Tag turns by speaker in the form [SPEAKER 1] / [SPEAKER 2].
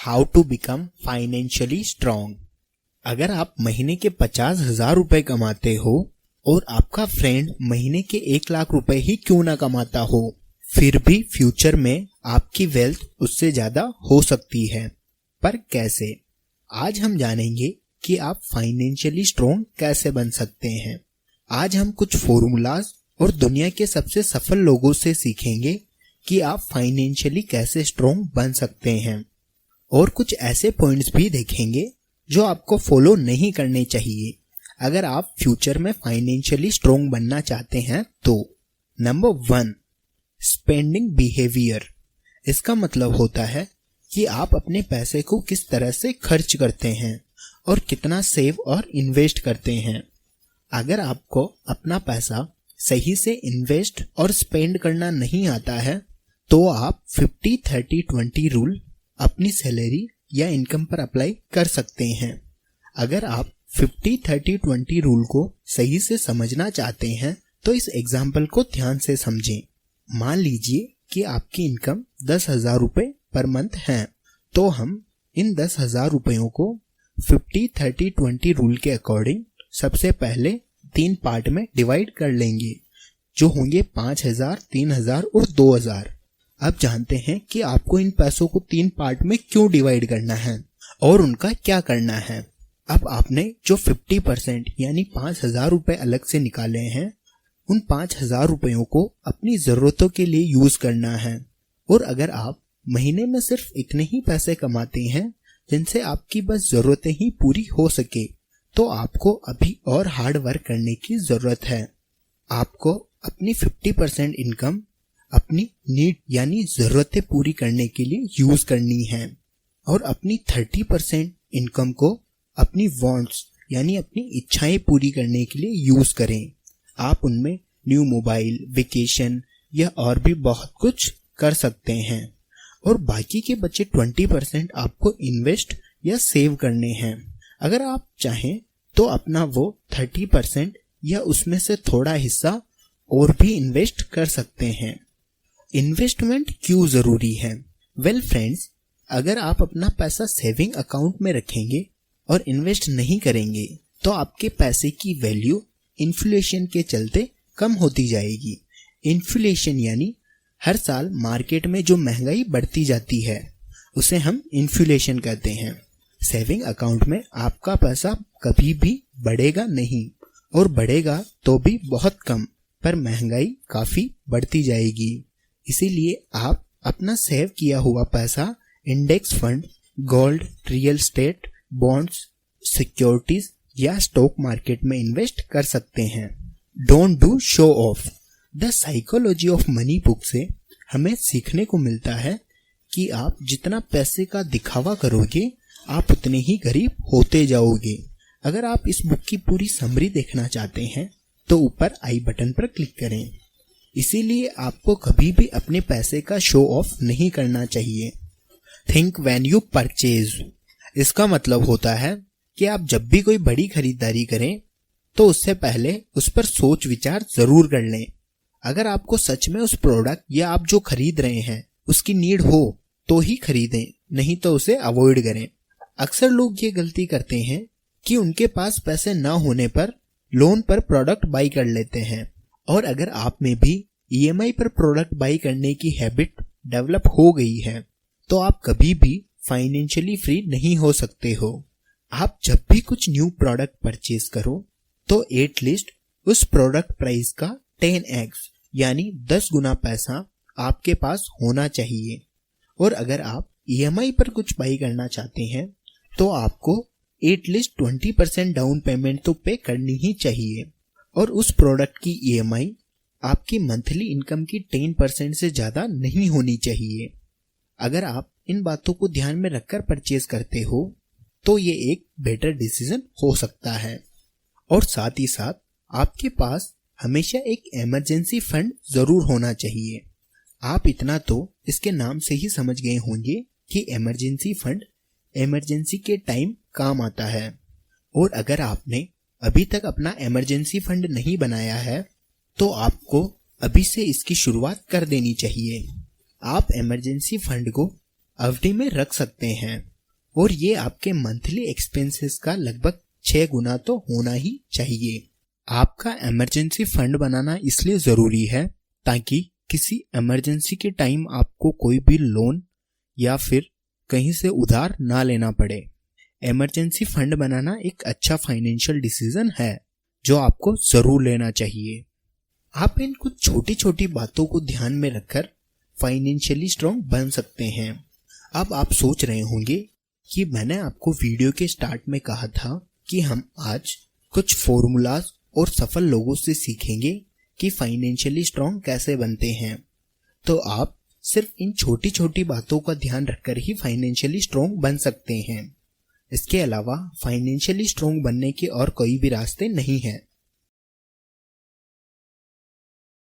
[SPEAKER 1] How to become financially strong. अगर आप महीने के 50,000 रुपए कमाते हो और आपका फ्रेंड महीने के 1,00,000 रुपए ही क्यों ना कमाता हो, फिर भी फ्यूचर में आपकी वेल्थ उससे ज्यादा हो सकती है। पर कैसे? आज हम जानेंगे कि आप फाइनेंशियली स्ट्रांग कैसे बन सकते हैं। आज हम कुछ फॉर्मूलाज और दुनिया के सबसे सफल लोगों से सीखेंगे कि आप फाइनेंशियली कैसे स्ट्रांग बन सकते हैं, और कुछ ऐसे पॉइंट्स भी देखेंगे जो आपको फॉलो नहीं करने चाहिए अगर आप फ्यूचर में फाइनेंशियली स्ट्रांग बनना चाहते हैं। तो नंबर 1, स्पेंडिंग बिहेवियर। इसका मतलब होता है कि आप अपने पैसे को किस तरह से खर्च करते हैं और कितना सेव और इन्वेस्ट करते हैं। अगर आपको अपना पैसा सही से इन्वेस्ट और स्पेंड करना नहीं आता है तो आप 50-30-20 रूल अपनी सैलरी या इनकम पर अप्लाई कर सकते हैं। अगर आप 50-30-20 रूल को सही से समझना चाहते हैं तो इस एग्जाम्पल को ध्यान से समझें। मान लीजिए कि आपकी इनकम 10,000 रुपए पर मंथ है, तो हम इन 10,000 रुपयों को 50-30-20 रूल के अकॉर्डिंग सबसे पहले 3 पार्ट में डिवाइड कर लेंगे, जो होंगे 5,000, 3,000 और 2,000। अब जानते हैं कि आपको इन पैसों को 3 पार्ट में क्यों डिवाइड करना है और उनका क्या करना है। अब आपने जो 50% यानी 5,000 रुपए अलग से निकाले हैं, उन 5,000 रुपयों को अपनी जरूरतों के लिए यूज करना है। और अगर आप महीने में सिर्फ इतने ही पैसे कमाते हैं जिनसे आपकी बस जरूरतें ही पूरी हो सके, तो आपको अभी और हार्ड वर्क करने की जरूरत है। आपको अपनी 50% इनकम अपनी नीड यानी जरूरतें पूरी करने के लिए यूज करनी है, और अपनी 30% इनकम को अपनी वांट्स यानी अपनी इच्छाएं पूरी करने के लिए यूज करें। आप उनमें न्यू मोबाइल, वेकेशन या और भी बहुत कुछ कर सकते हैं, और बाकी के बचे 20% आपको इन्वेस्ट या सेव करने हैं। अगर आप चाहें तो अपना वो 30% या उसमें से थोड़ा हिस्सा और भी इन्वेस्ट कर सकते हैं। इन्वेस्टमेंट क्यों जरूरी है? वेल फ्रेंड्स, अगर आप अपना पैसा सेविंग अकाउंट में रखेंगे और इन्वेस्ट नहीं करेंगे तो आपके पैसे की वैल्यू इन्फ्लेशन के चलते कम होती जाएगी। इन्फ्लेशन यानी हर साल मार्केट में जो महंगाई बढ़ती जाती है उसे हम इन्फ्लेशन कहते हैं। सेविंग अकाउंट में आपका पैसा कभी भी बढ़ेगा नहीं, और बढ़ेगा तो भी बहुत कम, पर महंगाई काफी बढ़ती जाएगी। इसीलिए आप अपना सेव किया हुआ पैसा index fund, gold, real estate, bonds, securities या स्टॉक मार्केट में इन्वेस्ट कर सकते हैं। Don't do show off. The psychology of money book से हमें सीखने को मिलता है कि आप जितना पैसे का दिखावा करोगे आप उतने ही गरीब होते जाओगे। अगर आप इस बुक की पूरी समरी देखना चाहते हैं तो ऊपर आई बटन पर क्लिक करें। इसीलिए आपको कभी भी अपने पैसे का शो ऑफ नहीं करना चाहिए। Think when you purchase. इसका मतलब होता है कि आप जब भी कोई बड़ी खरीदारी करें तो उससे पहले उस पर सोच विचार जरूर कर लें। अगर आपको सच में उस प्रोडक्ट या आप जो खरीद रहे हैं उसकी नीड हो तो ही खरीदें, नहीं तो उसे अवॉइड करें। अक्सर लोग ये गलती करते हैं कि उनके पास पैसे न होने पर लोन पर प्रोडक्ट बाई कर लेते हैं, और अगर आप में भी EMI पर प्रोडक्ट बाई करने की हैबिट डेवलप हो गई है तो आप कभी भी फाइनेंशियली फ्री नहीं हो सकते हो। आप जब भी कुछ न्यू प्रोडक्ट परचेज करो तो एटलीस्ट उस प्रोडक्ट प्राइस का 10x यानी 10 गुना पैसा आपके पास होना चाहिए। और अगर आप EMI पर कुछ बाई करना चाहते हैं तो आपको एटलीस्ट 20% डाउन पेमेंट तो पे करनी ही चाहिए, और उस प्रोडक्ट की EMI आपकी मंथली इनकम की 10% से ज्यादा नहीं होनी चाहिए। अगर आप इन बातों को ध्यान में रखकर परचेज करते हो तो ये एक बेटर डिसीजन हो सकता है। और साथ ही साथ आपके पास हमेशा एक इमरजेंसी फंड जरूर होना चाहिए। आप इतना तो इसके नाम से ही समझ गए होंगे कि इमरजेंसी फंड इमरजेंसी के टाइम काम आता है। और अगर आपने अभी तक अपना इमरजेंसी फंड नहीं बनाया है तो आपको अभी से इसकी शुरुआत कर देनी चाहिए। आप इमरजेंसी फंड को एफडी में रख सकते हैं और ये आपके मंथली एक्सपेंसेस का लगभग 6 गुना तो होना ही चाहिए। आपका इमरजेंसी फंड बनाना इसलिए जरूरी है ताकि किसी इमरजेंसी के टाइम आपको कोई भी लोन या फिर कहीं से उधार ना लेना पड़े। इमरजेंसी फंड बनाना एक अच्छा फाइनेंशियल डिसीजन है जो आपको जरूर लेना चाहिए। आप इन कुछ छोटी छोटी बातों को ध्यान में रखकर फाइनेंशियली स्ट्रांग बन सकते हैं। अब आप सोच रहे होंगे कि मैंने आपको वीडियो के स्टार्ट में कहा था कि हम आज कुछ फॉर्मूलाज और सफल लोगों से सीखेंगे कि फाइनेंशियली स्ट्रांग कैसे बनते हैं। तो आप सिर्फ इन छोटी छोटी बातों का ध्यान रखकर ही फाइनेंशियली स्ट्रांग बन सकते हैं। इसके अलावा फाइनेंशियली स्ट्रांग बनने के और कोई भी रास्ते नहीं हैं।